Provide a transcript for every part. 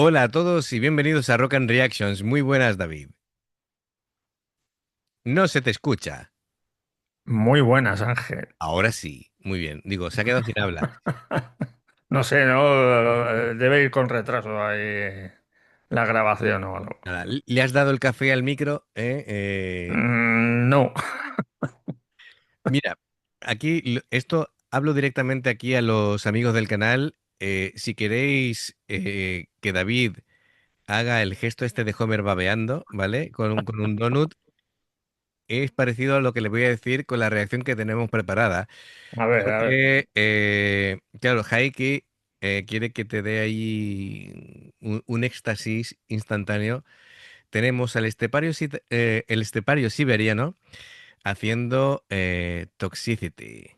Hola a todos y bienvenidos a Rock and Reactions. Muy buenas, David. No se te escucha. Muy buenas, Ángel. Ahora sí. Muy bien. Digo, se ha quedado sin habla. No sé, ¿no? Debe ir con retraso ahí la grabación o algo. Nada, ¿le has dado el café al micro? No. Mira, aquí esto hablo directamente aquí a los amigos del canal. Si queréis que David haga el gesto este de Homer babeando, ¿vale? Con un donut, es parecido a lo que le voy a decir con la reacción que tenemos preparada. A ver, a ver. Porque, claro, Heike quiere que te dé ahí un éxtasis instantáneo. Tenemos al el estepario siberiano haciendo Toxicity,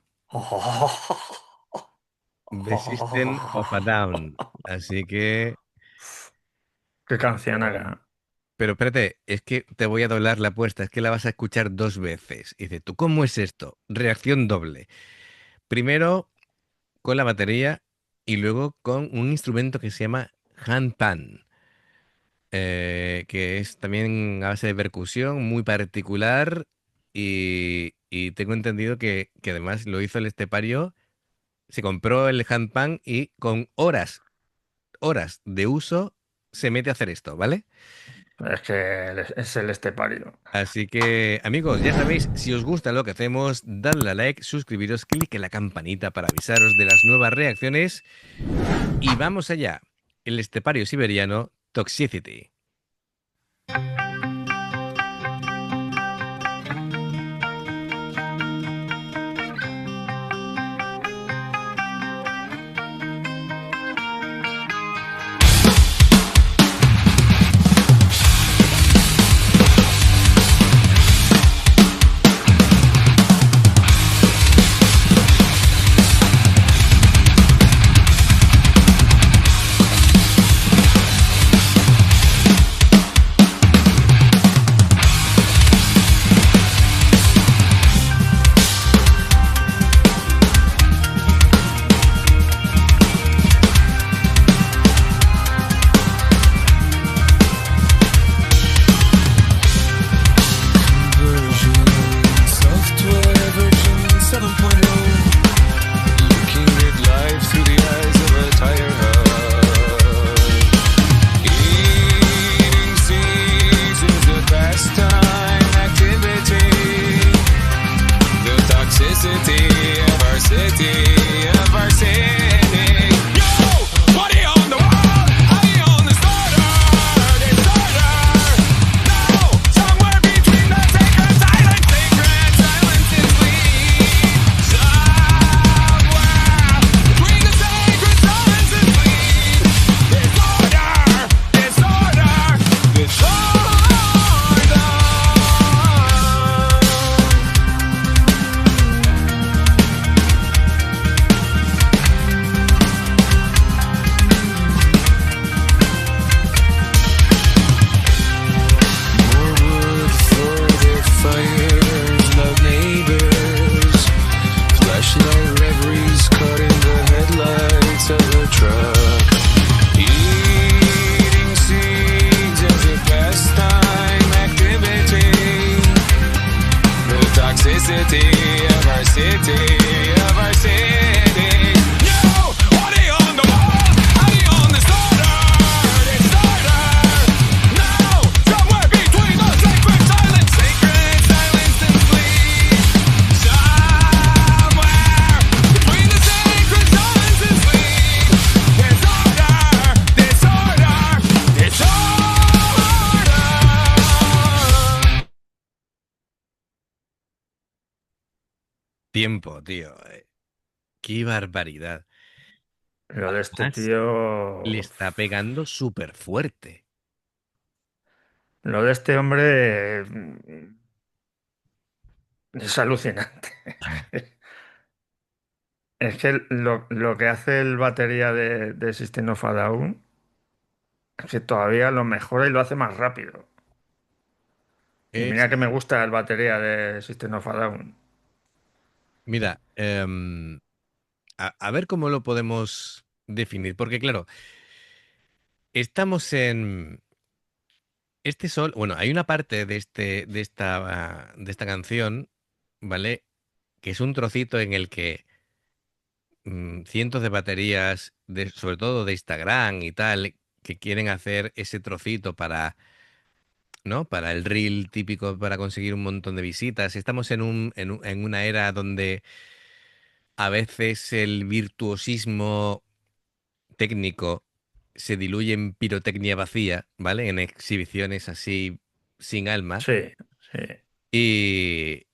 The System of a Down. Así que, Qué canción um, acá. pero espérate, es que te voy a doblar la apuesta, es que la vas a escuchar dos veces. Y dice, ¿tú cómo es esto? Reacción doble. Primero con la batería y luego con un instrumento que se llama handpan, que es también a base de percusión muy particular y tengo entendido que además lo hizo el estepario, se compró el handpan y con horas de uso se mete a hacer esto, ¿vale? Es que es el estepario. Así que, amigos, ya sabéis, si os gusta lo que hacemos, dadle a like, suscribiros, clic en la campanita para avisaros de las nuevas reacciones. Y vamos allá. El estepario siberiano Toxicity. Software version 7.0. Looking at life through the eyes of a tire hub. Eating seeds is a pastime activity. The toxicity of our city. Yo, buddy on the wall, I on the starter. No, somewhere between the sacred silence and sleep. Somewhere between the sacred silence and sleep. Disorder. More wood for their fires, loud neighbors. Flashlight reveries caught in the headlights of a truck. Eating seeds as a pastime activity. The toxicity of our city. Yo, what are you on the wall? Are you on the starter? No, somewhere between the sacred silence and sleep. Somewhere between the sacred silence and sleep. Disorder. Tiempo, tío. Qué barbaridad. Lo de este Además, le tío. está pegando súper fuerte. Lo de este hombre es alucinante. Es que lo que hace el batería de System of a Down es que todavía lo mejora y lo hace más rápido. Y Sí, mira que me sí. gusta el batería de System of a Down. Mira, a ver cómo lo podemos definir. Porque claro, Estamos en este sol. Bueno, hay una parte de esta canción, ¿vale? Que es un trocito en el que cientos de baterías, sobre todo de Instagram y tal, que quieren hacer ese trocito para, ¿no? Para el reel típico para conseguir un montón de visitas. Estamos en una era donde a veces el virtuosismo técnico se diluye en pirotecnia vacía, ¿vale? En exhibiciones así sin alma. Sí, sí. Y,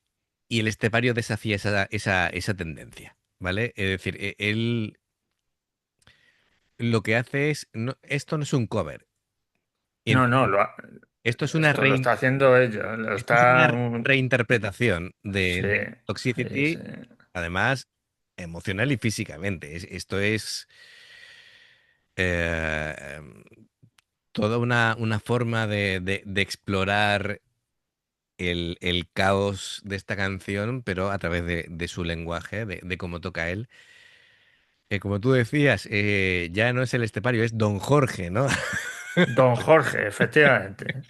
y el estepario desafía esa tendencia, ¿vale? Es decir, él lo que hace es, esto no es un cover. Y No, no, esto es una esto lo está haciendo ella. Lo esto es una está. reinterpretación Sí, de sí, sí. Toxicity, además emocional y físicamente. Esto es eh, toda una forma de explorar el caos de esta canción, pero a través de su lenguaje, de cómo toca él. Como tú decías, ya no es el estepario, es Don Jorge, ¿no? Don Jorge, efectivamente.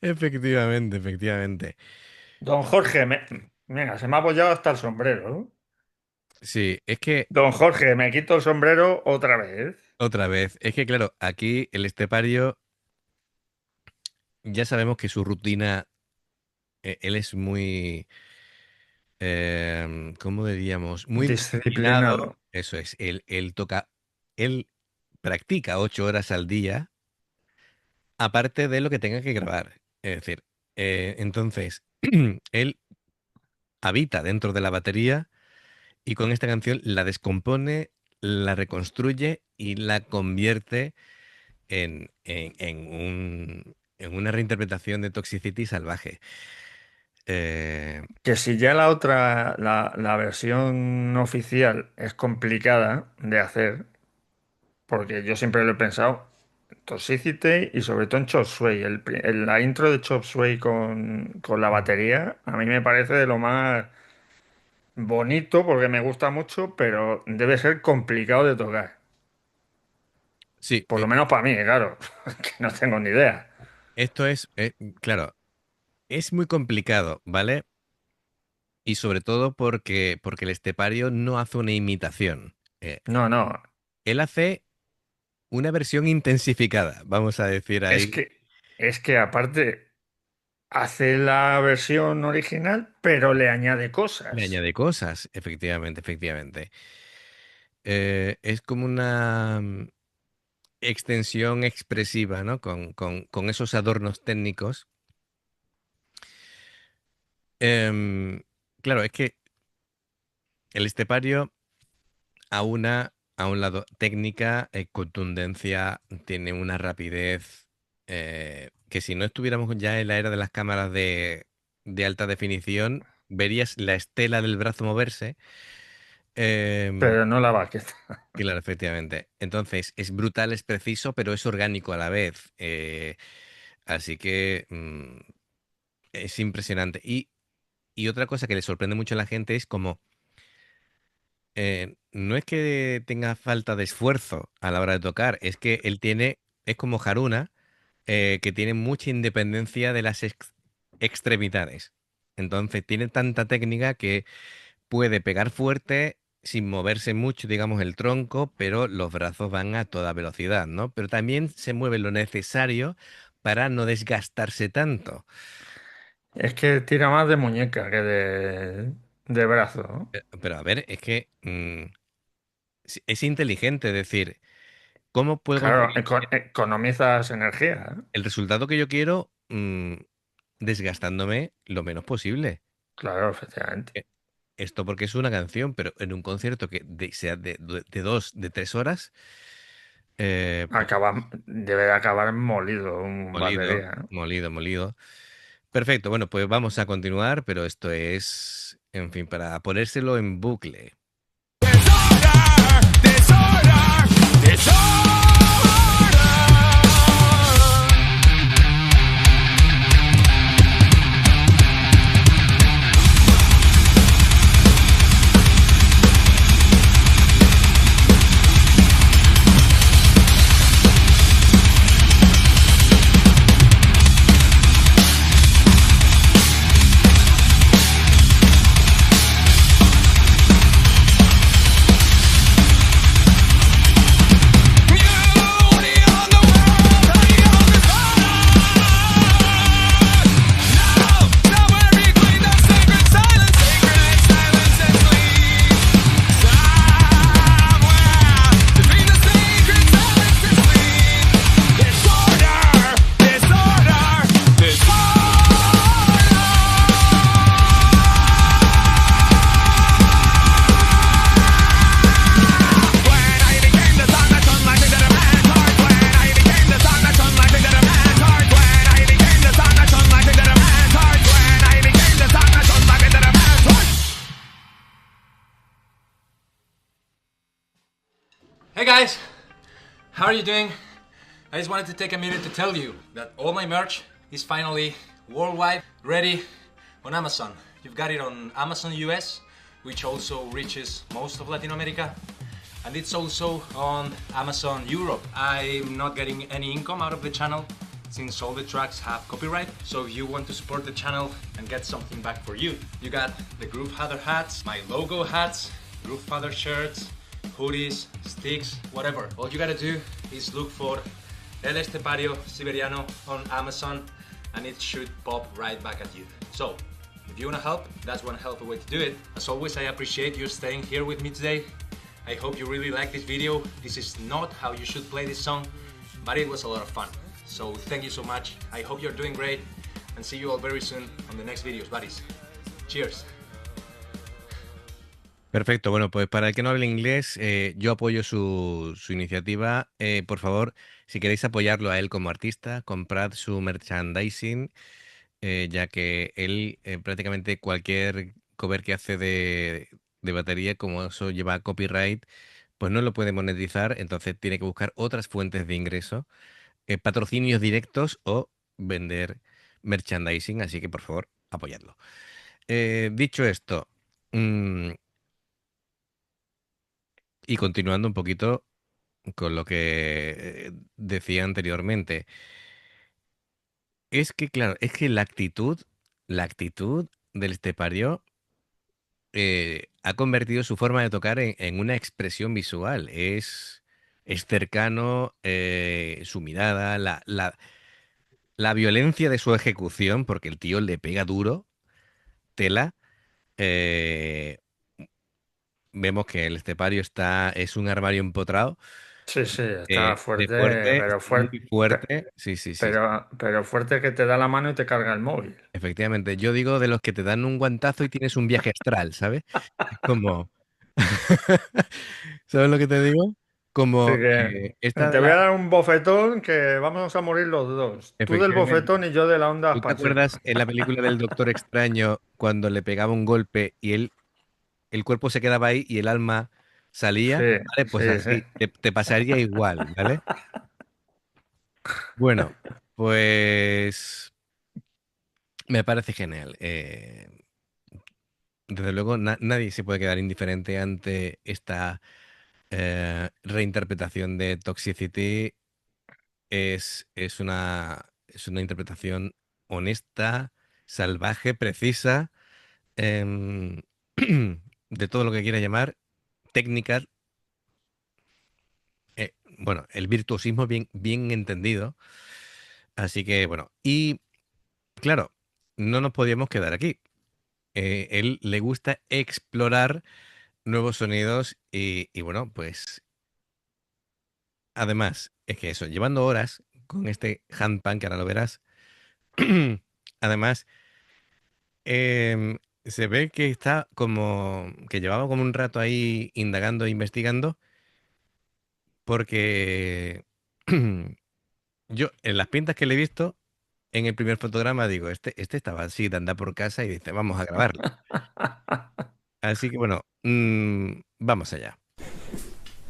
Efectivamente, efectivamente. Don Jorge, venga, se me ha apoyado hasta el sombrero, ¿no? Sí, es que, Don Jorge, me quito el sombrero otra vez. otra vez, es que claro, aquí el estepario, ya sabemos que su rutina, él es muy, ¿cómo diríamos? Muy disciplinado. Disciplinado. Eso es, él practica 8 horas al día, aparte de lo que tenga que grabar. Es decir, entonces, él habita dentro de la batería y con esta canción la descompone, la reconstruye y la convierte en una reinterpretación de Toxicity salvaje. Eh, Que si ya la otra, la versión oficial es complicada de hacer, porque yo siempre lo he pensado, Toxicity y sobre todo en Chop Suey, la intro de Chop Suey con la batería, a mí me parece de lo más bonito porque me gusta mucho, pero debe ser complicado de tocar. sí, Por lo menos para mí, claro, que no tengo ni idea. esto es, claro, es muy complicado, ¿vale? Y sobre todo porque el estepario no hace una imitación. No, no, Él hace una versión intensificada, vamos a decir es ahí. que, es que aparte hace la versión original, pero le añade Le cosas. añade cosas, efectivamente, efectivamente. Es como una extensión expresiva, ¿no? Con esos adornos técnicos. Em, claro, es que el estepario a un lado técnica, contundencia, tiene una rapidez que si no estuviéramos ya en la era de las cámaras de alta definición, verías la estela del brazo moverse. Em, Pero no la baqueta. claro, efectivamente. Entonces, es brutal, es preciso, pero es orgánico a la vez. Así que es impresionante. Y otra cosa que le sorprende mucho a la gente es como no es que tenga falta de esfuerzo a la hora de tocar, es que él tiene, es como Haruna, que tiene mucha independencia de las extremidades. Entonces tiene tanta técnica que puede pegar fuerte sin moverse mucho, digamos, el tronco, pero los brazos van a toda velocidad, ¿no? Pero también se mueve lo necesario para no desgastarse tanto. Es que tira más de muñeca que de brazo, ¿no? Pero a ver, es que es inteligente decir, ¿cómo puedo Claro, conseguir economizas energía, ¿eh? el resultado que yo quiero, desgastándome lo menos posible? Claro, efectivamente. Eh, Esto porque es una canción, pero en un concierto que sea de 2, de 3 horas, pues Debe de acabar molido un molido, batería, ¿eh? molido, molido. Perfecto, bueno, pues vamos a continuar, pero esto es, en fin, para ponérselo en bucle. Disorder, disorder, disorder. are you doing? I just wanted to take a minute to tell you that all my merch is finally worldwide ready on Amazon. You've got it on Amazon US, which also reaches most of Latin America. And it's also on Amazon Europe. I'm not getting any income out of the channel since all the tracks have copyright. So if you want to support the channel and get something back for you, you got the Groove Father hats, my logo hats, Groove Father shirts, hoodies, sticks, whatever. All you gotta do is look for El Estepario Siberiano on Amazon and it should pop right back at you. So, if you wanna help, that's one hell of a way to do it. As always, I appreciate you staying here with me today. I hope you really like this video. This is not how you should play this song, but it was a lot of fun. So thank you so much. I hope you're doing great and see you all very soon on the next videos, buddies. Cheers. Perfecto, bueno, pues para el que no hable inglés, yo apoyo su iniciativa. Por favor, si queréis apoyarlo a él como artista, comprad su merchandising, ya que él prácticamente cualquier cover que hace de batería, como eso lleva copyright, pues no lo puede monetizar, entonces tiene que buscar otras fuentes de ingreso, patrocinios directos o vender merchandising, así que por favor, apoyadlo. Dicho esto, mm, y continuando un poquito con lo que decía anteriormente, es que, claro, es que la actitud del estepario ha convertido su forma de tocar en una expresión visual. Es cercano, su mirada, la violencia de su ejecución, porque el tío le pega duro, tela. eh, Vemos que el estepario es un armario empotrado, Sí, sí, está de fuerte, fuerte, pero muy fuerte, fuerte. Sí, sí, sí. pero fuerte que te da la mano y te carga el móvil. Efectivamente, yo digo de los que te dan un guantazo y tienes un viaje astral, ¿sabes? Es como, ¿sabes lo que te digo? Así Como que esta te de voy a la... dar un bofetón que vamos a morir los dos. Tú del Efectivamente, bofetón y yo de la onda ¿tú te Pacheco. acuerdas en la película del Doctor Extraño cuando le pegaba un golpe y el cuerpo se quedaba ahí y el alma salía? Sí, Vale, pues sí, sí. así, te pasaría igual, ¿vale? Bueno, pues me parece genial. Desde luego, nadie se puede quedar indiferente ante esta reinterpretación de Toxicity. Es una interpretación honesta, salvaje, precisa, em, de todo lo que quiera llamar, técnica, bueno, el virtuosismo bien, bien entendido. Así que, bueno, y claro, no nos podíamos quedar aquí. Él le gusta explorar nuevos sonidos y bueno, pues además, es que eso, llevando horas con este handpan, que ahora lo verás, además, se ve que está como, que llevaba como un rato ahí indagando e investigando, porque yo en las pintas que le he visto, en el primer fotograma digo, este estaba así de andar por casa y dice, vamos a grabarlo. Así que bueno, vamos allá.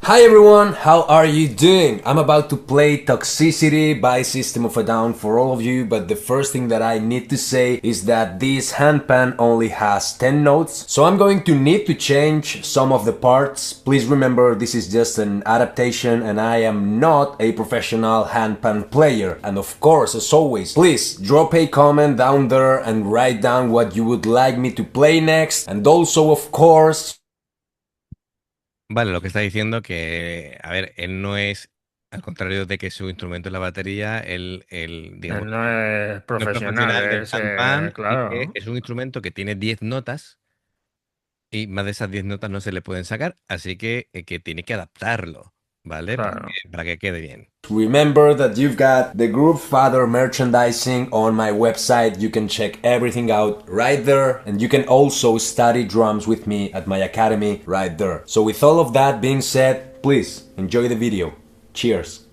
Hi everyone, how are you doing? I'm about to play Toxicity by System of a Down for all of you, but the first thing that I need to say is that this handpan only has 10 notes, so I'm going to need to change some of the parts. Please remember this is just an adaptation and I am not a professional handpan player. And of course, as always, please drop a comment down there and write down what you would like me to play next. And also, of course, Vale, lo que está diciendo que, a ver, él no es, al contrario de que su instrumento es la batería, digamos, Él no es no es profesional, profesional del es, handpan y que claro, es un instrumento que tiene 10 notas y más de esas 10 notas no se le pueden sacar, así que tiene que adaptarlo, ¿vale? Para claro. que, para que quede bien. remember that you've got the Group Father merchandising on my website. You can check everything out right there. And you can also study drums with me at my academy right there. So with all of that being said, please enjoy the video. Cheers.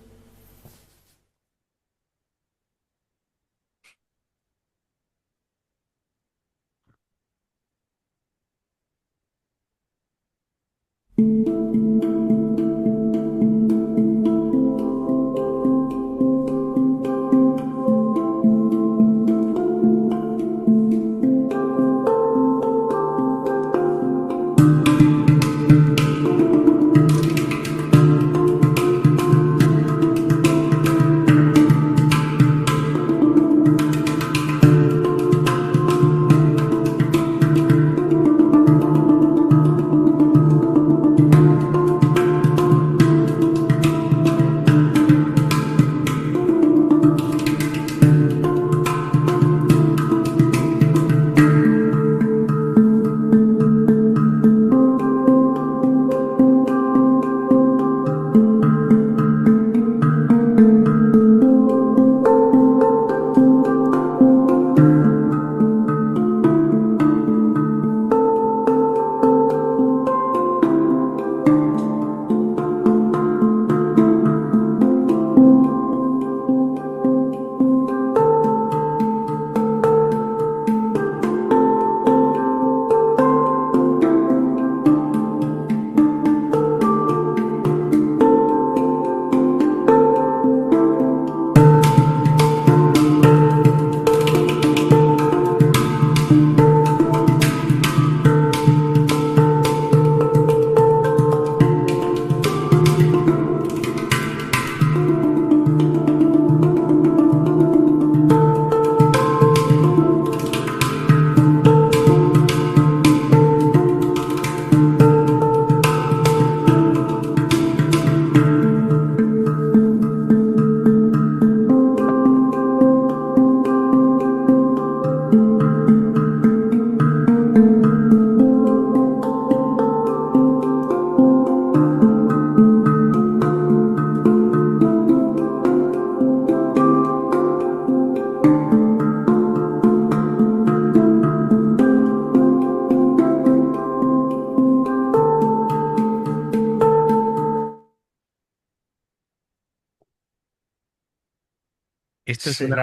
Esto es una...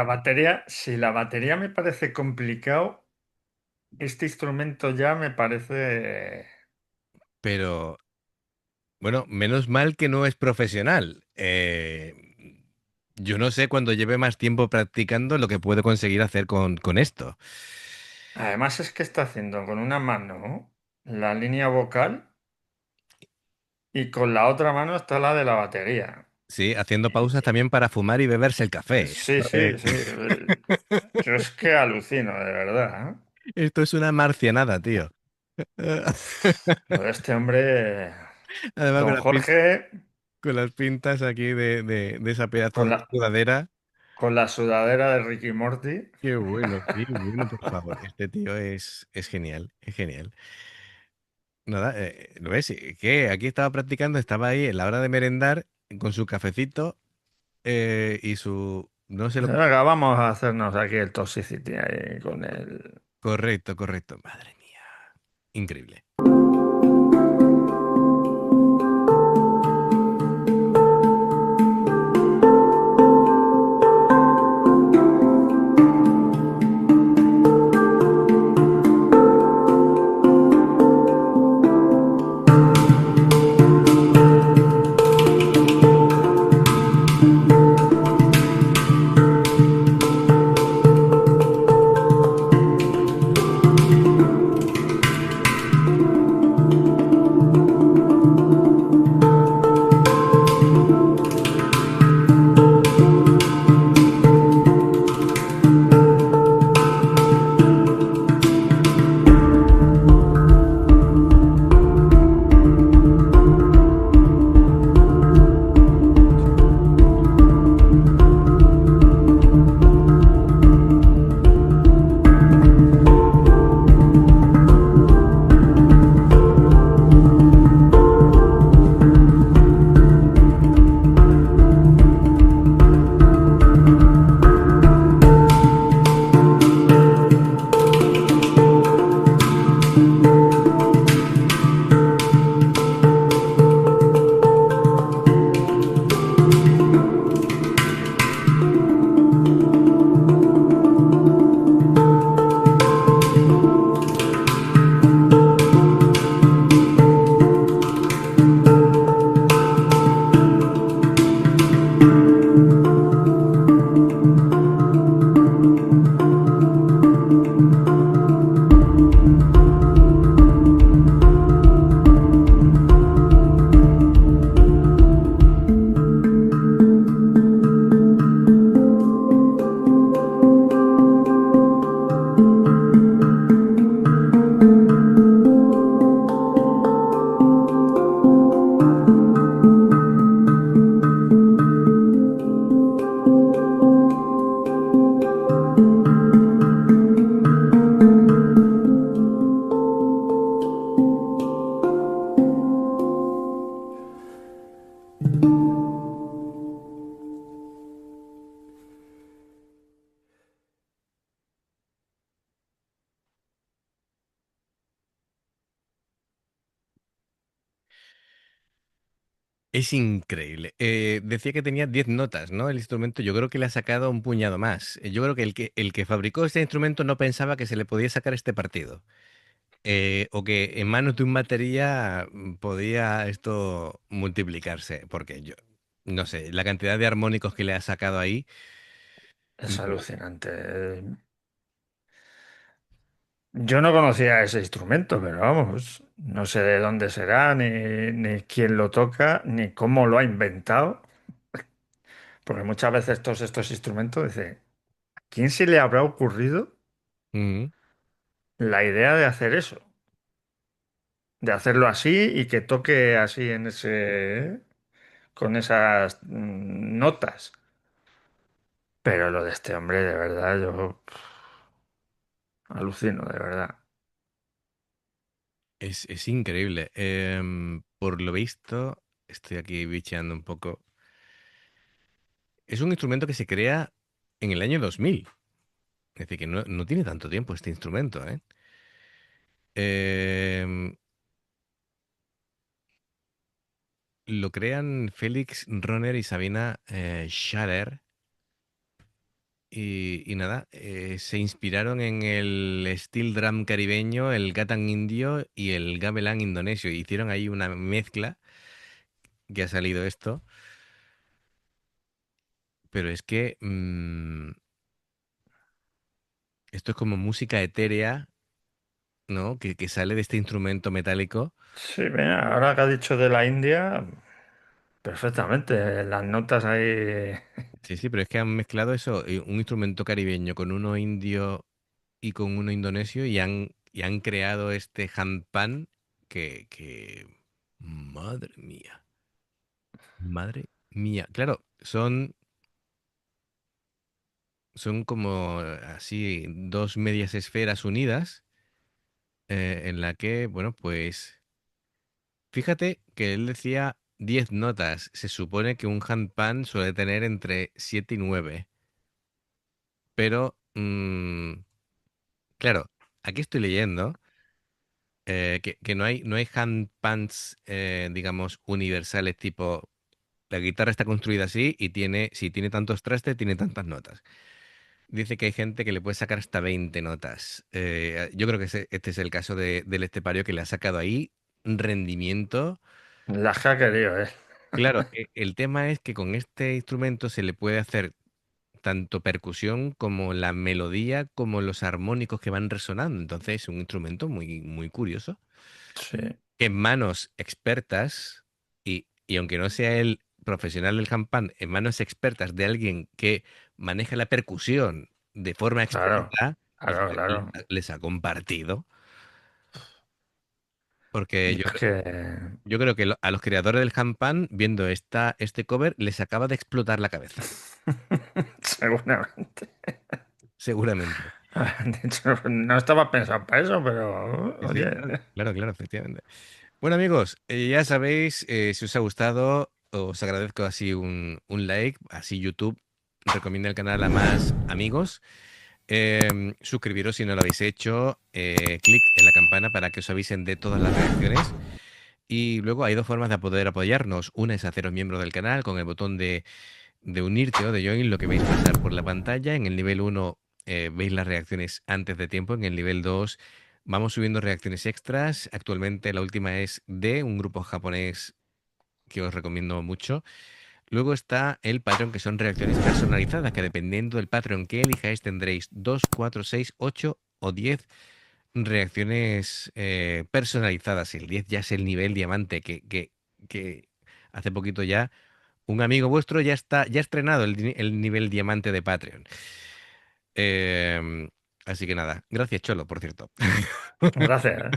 Si la batería me parece complicado, este instrumento ya me parece. Pero, bueno, menos mal que no es profesional. Yo no sé cuando lleve más tiempo practicando lo que puedo conseguir hacer con esto. Además es que está haciendo con una mano la línea vocal y con la otra mano está la de la batería. Sí, haciendo Y- pausas también para fumar y beberse el café. Sí, sí, sí. Yo es que alucino, de verdad, ¿eh? Esto es una marcianada, tío. Lo de este hombre, Además, don Jorge, con las pintas aquí de esa pedazo con de la, sudadera. con la sudadera de Ricky Morty. Qué bueno, por favor. Este tío es genial, es genial. Nada, ¿lo ves? Que aquí estaba practicando, estaba ahí en la hora de merendar con su cafecito y su... No sé lo... Venga, vamos a hacernos aquí el Toxicity ahí con el. Correcto, correcto. Madre mía. Increíble. Es increíble. Decía que tenía 10 notas, ¿no? El instrumento, yo creo que le ha sacado un puñado más. Yo creo que el que fabricó este instrumento no pensaba que se le podía sacar este partido. O que en manos de un batería podía esto multiplicarse. Porque yo, no sé, la cantidad de armónicos que le ha sacado ahí. Es No. alucinante. Yo no conocía ese instrumento, pero vamos, no sé de dónde será, ni quién lo toca, ni cómo lo ha inventado. Porque muchas veces todos estos instrumentos, dice, ¿quién se le habrá ocurrido Ujú. la idea de hacer eso? De hacerlo así y que toque así en ese, con esas notas. Pero lo de este hombre, de verdad, yo alucino, de verdad. Es increíble. Por lo visto, estoy aquí bicheando un poco. Es un instrumento que se crea en el año 2000. Es decir, que no tiene tanto tiempo este instrumento, ¿eh? Em, lo crean Félix Roner y Sabina Schaller Y nada, se inspiraron en el steel drum caribeño, el gatang indio y el gamelan indonesio. Hicieron ahí una mezcla que ha salido esto, pero es que esto es como música etérea, ¿no? Que sale de este instrumento metálico. Sí, mira, ahora que has dicho de la India, perfectamente, las notas ahí. Sí, sí, pero es que han mezclado eso, un instrumento caribeño con uno indio y con uno indonesio y han creado este handpan que... Madre mía, madre mía. Claro, son como así dos medias esferas unidas en la que, bueno, pues fíjate que él decía 10 notas. Se supone que un handpan suele tener entre 7 y 9. Pero, claro, aquí estoy leyendo que no hay handpans, digamos, universales tipo la guitarra está construida así y si tiene tantos trastes, tiene tantas notas. Dice que hay gente que le puede sacar hasta 20 notas. Yo creo que este es el caso del estepario que le ha sacado ahí rendimiento. Las que ha querido, ¿eh? Claro, el tema es que con este instrumento se le puede hacer tanto percusión como la melodía, como los armónicos que van resonando. Entonces es un instrumento muy, muy curioso. Sí, Que en manos expertas, y aunque no sea el profesional del handpan, en manos expertas de alguien que maneja la percusión de forma claro, experta, pues claro, claro. les ha compartido. Porque Y yo, es cre- que yo creo que a los creadores del handpan, viendo este cover, les acaba de explotar la cabeza. seguramente. Seguramente. De hecho, no estaba pensado para eso, pero Sí, sí, oye, claro, claro, claro, efectivamente. Bueno, amigos, ya sabéis, si os ha gustado, os agradezco así un like, así YouTube recomienda el canal a más amigos. Suscribiros si no lo habéis hecho, clic en la campana para que os avisen de todas las reacciones. Y luego hay dos formas de poder apoyarnos. Una es haceros miembro del canal con el botón de unirte o de join, lo que veis pasar por la pantalla. En el nivel 1 veis las reacciones antes de tiempo. En el nivel 2 vamos subiendo reacciones extras. Actualmente la última es de un grupo japonés que os recomiendo mucho. Luego está el Patreon, que son reacciones personalizadas, que dependiendo del Patreon que elijáis tendréis 2, 4, 6, 8 o 10 reacciones personalizadas. El 10 ya es el nivel diamante que hace poquito ya un amigo vuestro ya ha estrenado el nivel diamante de Patreon. Em, Así que nada, gracias Cholo, por cierto. gracias.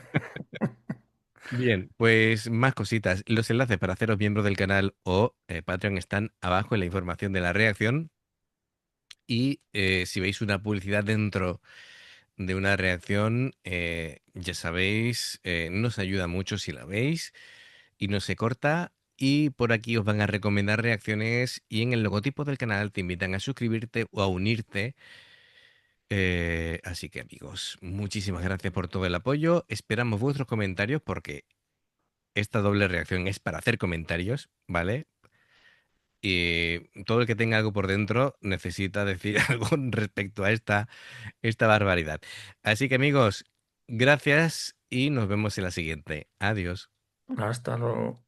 Bien, pues más cositas. Los enlaces para haceros miembro del canal o Patreon están abajo en la información de la reacción. Y si veis una publicidad dentro de una reacción, ya sabéis, nos ayuda mucho si la veis y no se corta. Y por aquí os van a recomendar reacciones y en el logotipo del canal te invitan a suscribirte o a unirte. Así que amigos, muchísimas gracias por todo el apoyo. Esperamos vuestros comentarios porque esta doble reacción es para hacer comentarios, ¿vale? Y todo el que tenga algo por dentro necesita decir algo respecto a esta barbaridad. Así que amigos, gracias y nos vemos en la siguiente. Adiós. Hasta luego.